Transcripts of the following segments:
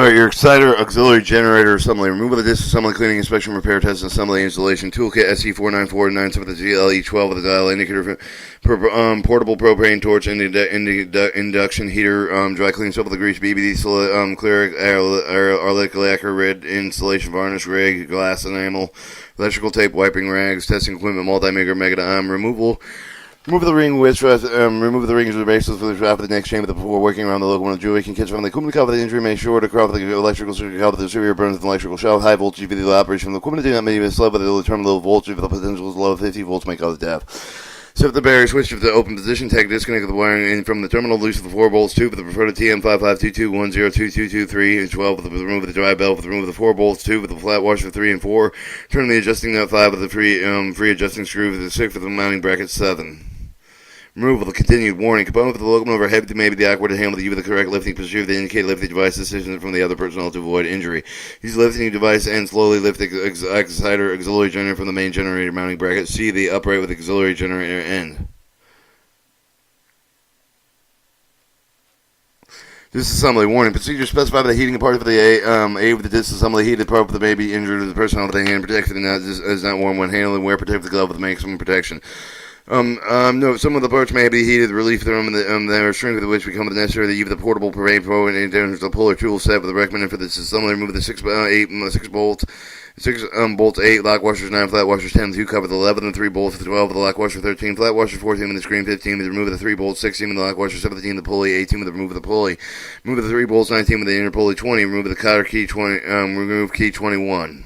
Alright, your exciter auxiliary generator assembly. Removal of the disassembly, cleaning, inspection, repair, test, assembly, installation. Toolkit SC49497 with the GLE12 with the dial indicator for portable propane torch, induction heater, dry clean soap with the grease, BBD, clear, arlic lacquer, red insulation varnish, rig, glass enamel, electrical tape, wiping rags, testing equipment, multimeter, removal. Remove the ring with remove the rings with the bracelets for the trap of the next chamber before working around the locomotive jewelry can catch from the equipment cover the injury. Make sure to cover the electrical circuit cover the severe burns of the electrical shell. High voltage video operation of the equipment do not may be slow, but they'll determine low voltage if the potential is low. 50 volts may cause death. Shift the barrier switch to the open position. Take disconnect the wiring in from the terminal. Loose the 4 bolts tube with the preferred TM5522102223 and 12 with the remove the dry belt with the remove the 4 bolts tube with the flat washer 3 and 4. Turn the adjusting nut 5 with the free adjusting screw with the 6 with the mounting bracket 7. Removal of the continued warning. Component of the locomotive are heavy to maybe the awkward to handle the the correct lifting position of the indicated lifting device decision from the other personnel to avoid injury. Use the lifting device and slowly lift the exciter auxiliary generator from the main generator mounting bracket. See the upright with the auxiliary generator end. Disassembly warning. Procedure specified by the heating part of the A with the disassembly heated part of the may be injured. The personnel with the hand protected and is not warm when handling. Wear protective glove with maximum protection. No, some of the parts may be heated. Relief from the restraint with which become necessary. The portable parade pro and the puller tool set with the recommended for this assembly. Remove the 6 bolts. 6 bolts 8, lock washers 9, flat washers 10, 2 cover the 11 and 3 bolts 12 with the lock washer 13, flat washer 14 with the screen 15 with the remove of the 3 bolts 16 with the lock washer 17 the pulley 18 with the remove of the pulley. Remove the 3 bolts 19 with the inner pulley 20, remove the cotter key 20, remove key 21.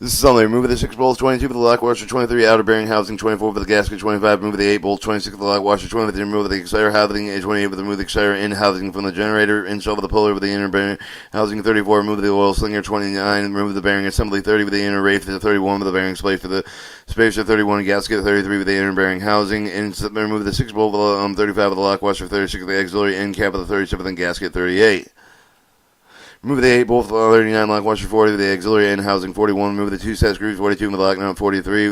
This is only remove the 6 bolts, 22 with the lock washer, 23 outer bearing housing, 24 with the gasket, 25 remove the 8 bolts, 26 with the lock washer, 20 with the remove of the exciter housing, 28 with the remove the exciter end housing from the generator, install with the puller with the inner bearing housing, 34 remove the oil slinger, 29 remove the bearing assembly, 30 with the inner rafe, 31 with the bearing spacer for the spacer, 31 gasket, 33 with the inner bearing housing, and remove the 6 bolt, 35 with the lock washer, 36 with the auxiliary end cap of the 37th gasket, 38. Remove the 8 bolt 39 lock washer 40 with the auxiliary end housing 41. Remove the 2 set screws 42 with the lock nut 43.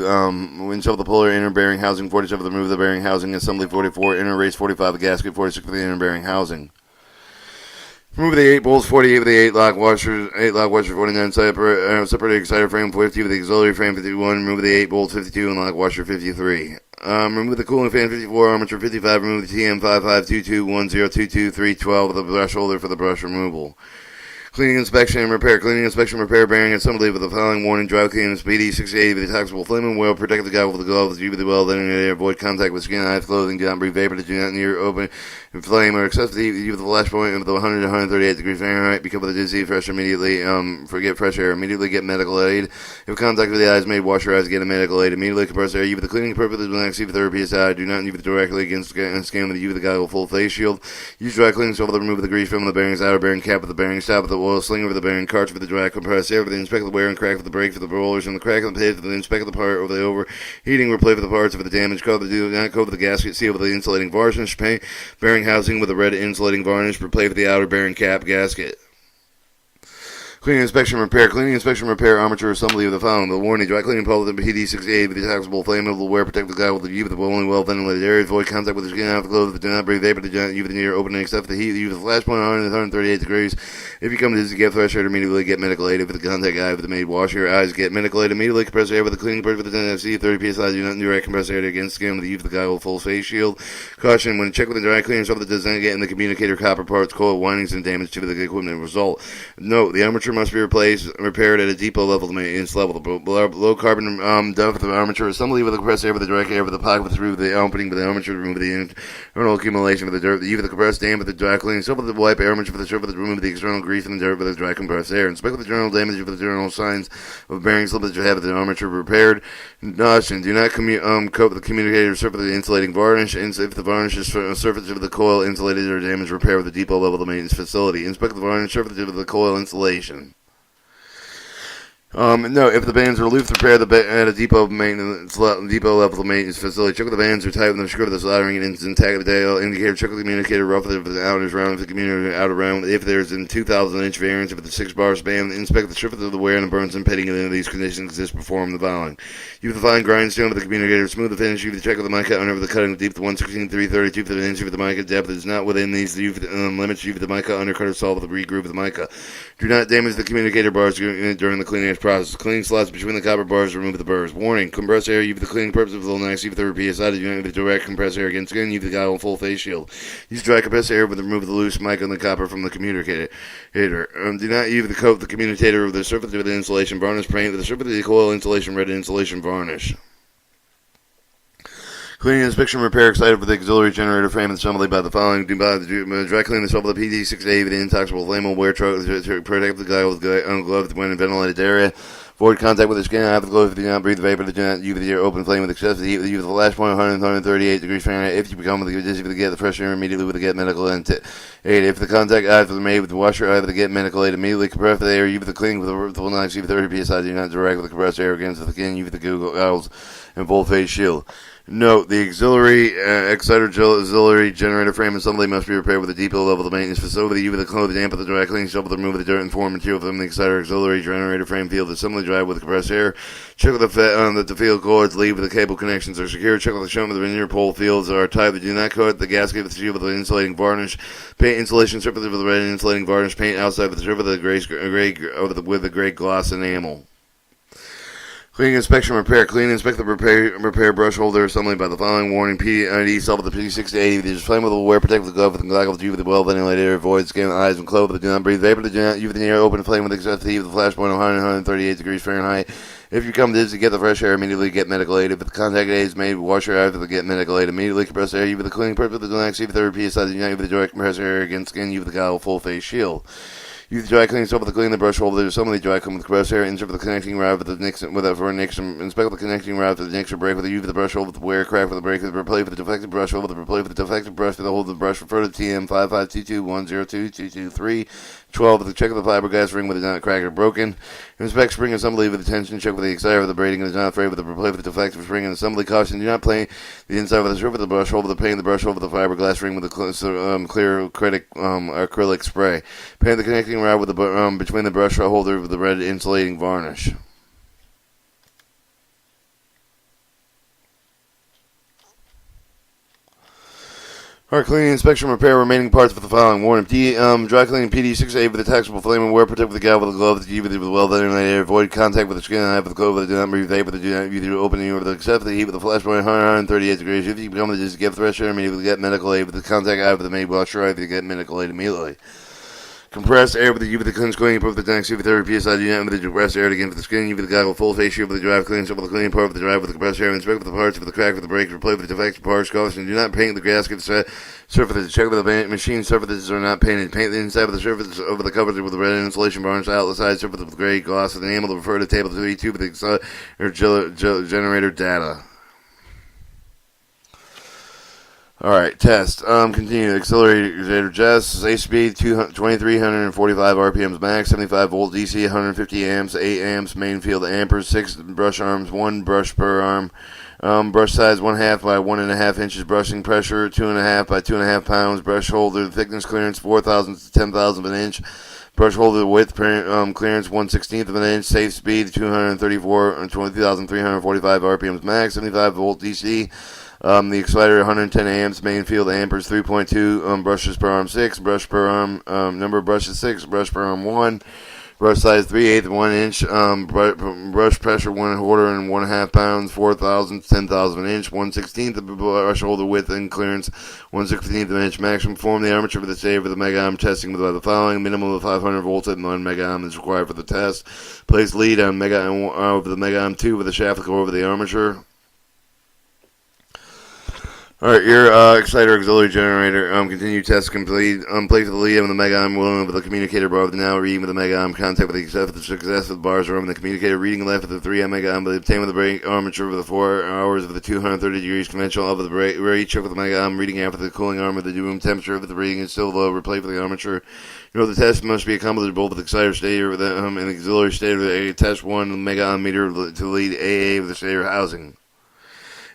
Install the puller inner bearing housing 47. Remove the bearing housing assembly 44. Inner race 45 the gasket 46 with the inner bearing housing. Remove the 8 bolts 48 with the 8 lock washers 49 separate exciter frame 50 with the auxiliary frame 51. Remove the 8 bolts 52 and lock washer 53. Remove the cooling fan 54 armature 55. Remove the TM55221022 with the brush holder for the brush removal. Cleaning, inspection, and repair. Cleaning, inspection, repair, bearing assembly with the following warning. Dry cleaning, speedy, 680 with the toxical flaming oil. Protect the guy with the gloves. Use the well, then avoid contact with skin, eyes, clothing. Do not breathe vapor. Do not near open flame or excessive heat. Use the flash point of the 100 to 138 degrees Fahrenheit. Become with a dizzy, fresh immediately. Forget fresh air. Immediately get medical aid. If contact with the eyes made, wash your eyes. Get a medical aid. Immediately compress air. Use the cleaning purposes when see therapy aside. Do not use directly against skin with the goggle full face shield. Use dry cleaning so to remove the grease from the bearings, outer bearing cap with the bearing, stop with the oil slinger with the bearing, cartridge with the dry compressed air, with the inspect the wear and crack with the brake for the rollers, and the crack of the pit for the inspect the part over the overheating, replay for the parts of the damage, cover the gasket, seal with the insulating varnish, paint bearing housing with the red insulating varnish, replay for the outer bearing cap gasket. Cleaning, inspection, repair. Cleaning, inspection, repair, armature assembly of the following. The warning, dry cleaning pole with the PD-68 with the toxical flammable wear, protect the guy with the U with the only well-ventilated areas, avoid contact with the skin, out of the clothes, do not breathe vapor, do not use the near opening except for the heat, use the flash point on 138 degrees. If you come to get fresh air, immediately get medical aid. If the contact guy with the maid, wash your eyes, get medical aid. Immediately compress air with the cleaning part with the 10 FC, 30 psi, do not direct compress air against skin with the use of the guy with full face shield. Caution, when check with the dry cleaning, stuff that does not get in the communicator, copper parts, coil windings, and damage to the equipment result. Note, the armature must be repaired at a depot level to maintenance level. The low carbon done for the armature assembly with the compressed air with the direct air with the pocket through the opening with the armature to remove the internal accumulation with the dirt. The the compressed damp with the dry cleaning. Soap with the wipe armature for the surface to remove the external grease and the dirt with the dry compressed air. Inspect with the general damage with the general signs of bearing slippage to have the armature repaired. Caution, do not coat the communicator surface with the insulating varnish. And if the varnish is surface of the coil insulated or damaged, repair with the depot level of the maintenance facility. Inspect the varnish surface of the coil insulation. No, if the bands are aloof, repair at a depot level maintenance facility. Check with the bands are tight with the screw of the soldering and intact of the dial indicator. Check with the communicator rough if the outer is round, if the communicator outer round. If there's a 2,000-inch variance, if it's a 6-bar span, inspect the surface of the wear and the burns and pitting. If any of these conditions exist, perform the following. Use the fine grindstone with the communicator, smooth the finish. Use the check with the mica under the cutting deep to 1/16, 3/32 for the inch of the mica depth is not within these limits. Use the mica undercut or solve with the regroove of the mica. Do not damage the communicator bars during the cleaning process. Clean slots between the copper bars. Remove the burrs. Warning: compress air. Use the cleaning purpose of the next. Use the PSI. Do not use the direct compress air against skin. Use the goggle full face shield. Use dry compress air with remove the loose mica on the copper from the communicator. Do not use the coat the communicator with the surface of the insulation varnish paint with the surface of the coil insulation red insulation varnish. Cleaning, inspection, repair excited for the auxiliary generator frame and assembly by the following. Do dry clean the shovel of the PD6A with the intoxicable flame wear truck to protect the guy with ungloved when in ventilated area. Avoid contact with the skin. Have the gloves if you do not breathe the vapor. Do not use the open flame with excessive heat. Use the flash point 138 degrees Fahrenheit. If you become dizzy with the get the fresh air immediately with the get medical aid. If the contact eyes are made with the washer eye with the get medical aid immediately compress the air. Use the cleaning with the full knife. Use 30 psi. Do not direct with the compressed air against the skin. Use the goggles and full face shield. Note: the auxiliary generator frame assembly must be repaired with a depot level of the maintenance facility. Use the clothes, damp of the dry cleaning shovel to remove the dirt and foreign material from the auxiliary generator frame field. Assembly dry with compressed air. Check with that the field cords leave with the cable connections are secure. Check with the show that the linear pole fields are tight. But do not cut the gasket with the shield with the insulating varnish. Paint insulation surface with the red insulating varnish. Paint outside with the surface of the with the gray gloss enamel. Cleaning, inspection, repair. Clean, inspect the repair brush holder assembly by the following. Warning: PID solve with the P680. There's flammable wear, protect the glove with the goggles. Use with the well ventilated air, avoid skin, eyes, and clothes. Do not breathe vapor. Do not use the air. Open flame with excessive heat with the flash point 138 degrees Fahrenheit. If you come dizzy, get the fresh air immediately. Get medical aid. If the contact aid is made, wash your eyes with the get medical aid immediately. Compress air. Use with the cleaning purpose with the next. Use 30 psi. Do not use the direct compress air against skin. Use the goggle full face shield. Use the dry cleaning soap with the clean the brush holder. Assembly dry clean with compressed air. Insert the connecting rod with the Nixon for a Nixon. Inspect the connecting rod with the Nixon brake with the use of the brush holder with the wear crack with the brake with the replace with the defective brush holder with the replace with the defective brush with the hold of the brush. Refer to TM 55221022223. 12 with the check of the fiberglass ring with the not cracked or broken. Inspect spring assembly with the tension. Check with the exciter of the braiding and the not frayed with the replace with the defective spring and assembly caution. Do not play the inside with the surface of the brush holder. The paint the brush holder with the fiberglass ring with the clear acrylic spray. Paint the connecting rod with the between the brush holder with the red insulating varnish. Alright, cleaning, inspection, repair remaining parts for the following. Warning: dry cleaning PD6A with the taxable flame and wear, protect with the gel with the glove, with the well ventilated air, avoid contact with the skin and eye with the glove, do not breathe vapor, do not use the opening with the accept the heat with the flash point 138 degrees. If you become the just get fresh air immediately, get medical aid with the contact eye with the made wash your eye, get medical aid immediately. Compress air with the UV the cleaning part of the tank, UV 30 psi. Do not with the compressed air again for the skin. UV the goggle full face shield with the drive cleaning with the cleaning part of the drive with the compressed air. Inspect with the parts with the crack with the brake. Replace with the defective parts. Caution: do not paint the gasket surfaces. Check with the machine surfaces are not painted. Paint the inside of the surface over the covers with the red insulation varnish. Out the side surface with gray gloss with the enamel to refer to table 32 with the generator data. Alright, test. Continue. Accelerator Jess. A speed 2345 RPMs max, 75 volt DC, 150 amps, 8 amps, main field amperes, 6 brush arms, 1 brush per arm. Brush size 1/2 by 1.5 inches. Brushing pressure 2.5 by 2.5 pounds. Brush holder thickness clearance 4,000 to 10,000 of an inch. Brush holder width clearance 1/16 of an inch. Safe speed 20,345 RPMs max, 75 volt DC. The exciter 110 amps, main field amperes 3.2, brushes per arm 6, brush per arm, number of brushes 6, brush per arm 1, brush size 3/8 of 1 inch, brush pressure 1/4 and 1/2 pounds, 4,000 to 10,000 of an inch, 1/16 of the brush holder width and clearance 1/16 of an inch. Maximum form the armature for the save of the mega ohm testing by the following. Minimum of 500 volts at 1 mega ohm is required for the test. Place lead on over the mega ohm 2 with the shaft over the armature. Alright, your exciter auxiliary generator. Continue test complete. Place the lead on the mega ohm with the communicator bar of the now reading with the mega ohm contact with the success with bars around the communicator reading left with the 3 mega ohm, but obtain with the brake armature for the 4 hours of the 230 degrees conventional of the rate check with the mega ohm reading after the cooling arm of the room temperature if the reading is still low. Replace with the armature. The test must be accomplished both with the exciter stator with the and the auxiliary stator. The test 1 mega ohm meter to lead AA with the stator housing.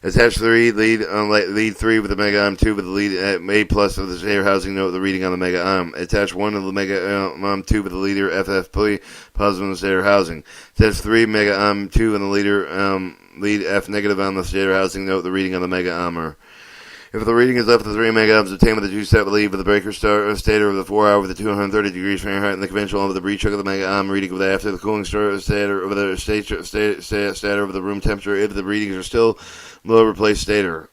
Attach 3, lead 3 with the mega ohm 2 with the lead at A plus of the stator housing. Note the reading on the mega ohm. Attach 1 of the mega ohm 2 with the leader FFP positive on the stator housing. Attach 3 mega ohm 2 and the leader lead F negative on the stator housing. Note the reading on the mega ohmer. If the reading is left with the 3 mega ohms obtained with the 2-step lead with the breaker stator of the 4 hour with the 230 degrees Fahrenheit and the conventional of the breach of the mega ohm reading with after the cooling stator of the stator of the room temperature. If the readings are still low, replace stator.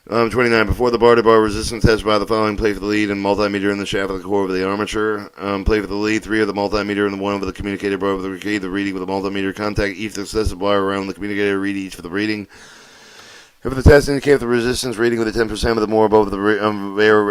29. Before the bar-to-bar resistance test by the following, play for the lead and multimeter in the shaft of the core of the armature. Play for the lead, 3 of the multimeter and the 1 of the communicator bar of the key, the reading with the multimeter. Contact each successive bar around the communicator, read each for the reading. If the test indicates the resistance reading with a 10% of the more above the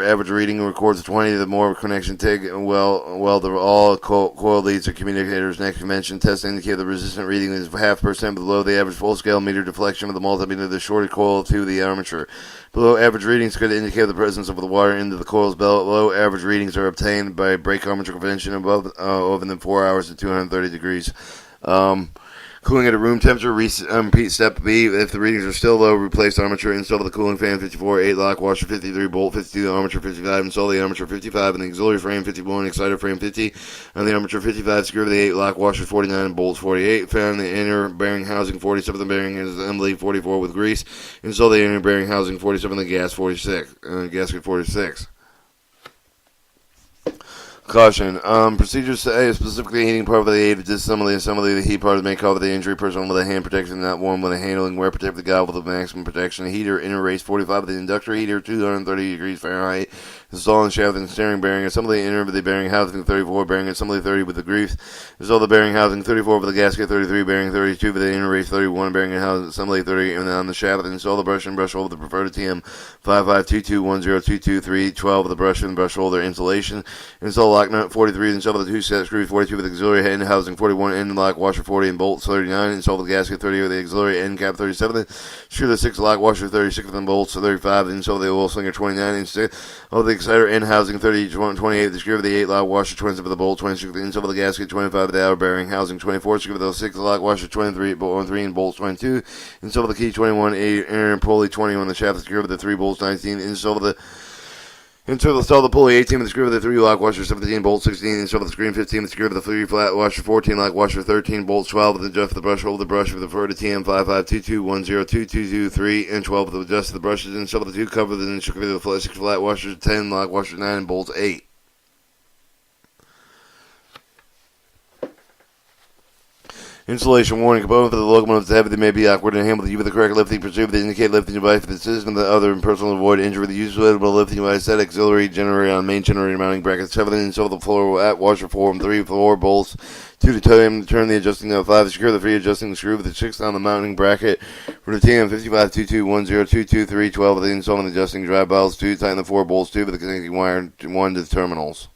average reading records 20, the more connection TIG, all coil leads or communicators. Next convention test indicate the resistant reading is 0.5% below the average full-scale meter deflection of the multimeter, the shorted coil to the armature. Below average readings could indicate the presence of the water into the coil's belt. Low average readings are obtained by brake armature convention above over than 4 hours at 230 degrees. Cooling at a room temperature, repeat step B. If the readings are still low, replace armature. Install the cooling fan 54, 8 lock washer 53, bolt 52, armature 55. Install the armature 55 and the auxiliary frame 51, exciter frame 50. On the armature 55, screw the 8 lock washer 49 and bolts 48. Fan the inner bearing housing 47. The bearing is assembly 44 with grease. Install the inner bearing housing 47. The gas 46. Gasket 46. Caution. Procedures say specifically heating part of the aid of disassembly and assembly of the heat part may cover the injury person with a hand protection not warm with a handling wear protect the guy with the maximum protection. Heater inner race 45 with the inductor heater 230 degrees Fahrenheit. Install and shaft and steering bearing. Assembly inner with the bearing housing 34 bearing assembly 30 with the grease. Install the bearing housing 34 with the gasket 33 bearing 32 with the inner race 31 bearing and housing assembly 30 and on the shaft. Install the brush and brush holder with the preferred TM 55221022 12 with the brush and brush holder insulation. Install lock nut 43, install the 2 set screws 42 with the auxiliary end housing 41, end lock washer 40 and bolts 39. Install the gasket 30 with the auxiliary end cap 37. Screw the 6 lock washer 36 with the bolts 35. Install the oil slinger 29. Install the exciter end housing 30 28. The screw of the 8 lock washer 27 with the bolt 26. Install the gasket 25 with the outer bearing housing 24. Screw the 6 lock washer 23 and bolts 22. Install the key 21 inner pulley 20 on the shaft. The screw with the 3 bolts 19. Install the pulley 18 with the screw of the 3 lock washer 17, bolt 16, install the screen 15 with the screw of the 3 flat washer 14, lock washer 13, bolts 12 with the adjust the brush, hold the brush with the preferred TM 5522102223 and 12 with the adjust the brushes, install the 2 cover the screw of the 6 flat washer 10, lock washer 9, and bolts 8. Installation warning. Components of the locomotive is heavy. They may be awkward and handled with the correct lifting procedure. They indicate lifting device for the system. The other personal avoid injury. The use of lifting device set auxiliary generator on main generator mounting bracket 7. Install the floor at washer 4 and 3 floor bolts 2 to turn the adjusting knob 5. Secure the free adjusting screw with the 6 on the mounting bracket for the TM 5522102223 12 with the installing the adjusting drive valves 2. Tighten the 4 bolts 2 with the connecting wire 1 to the terminals.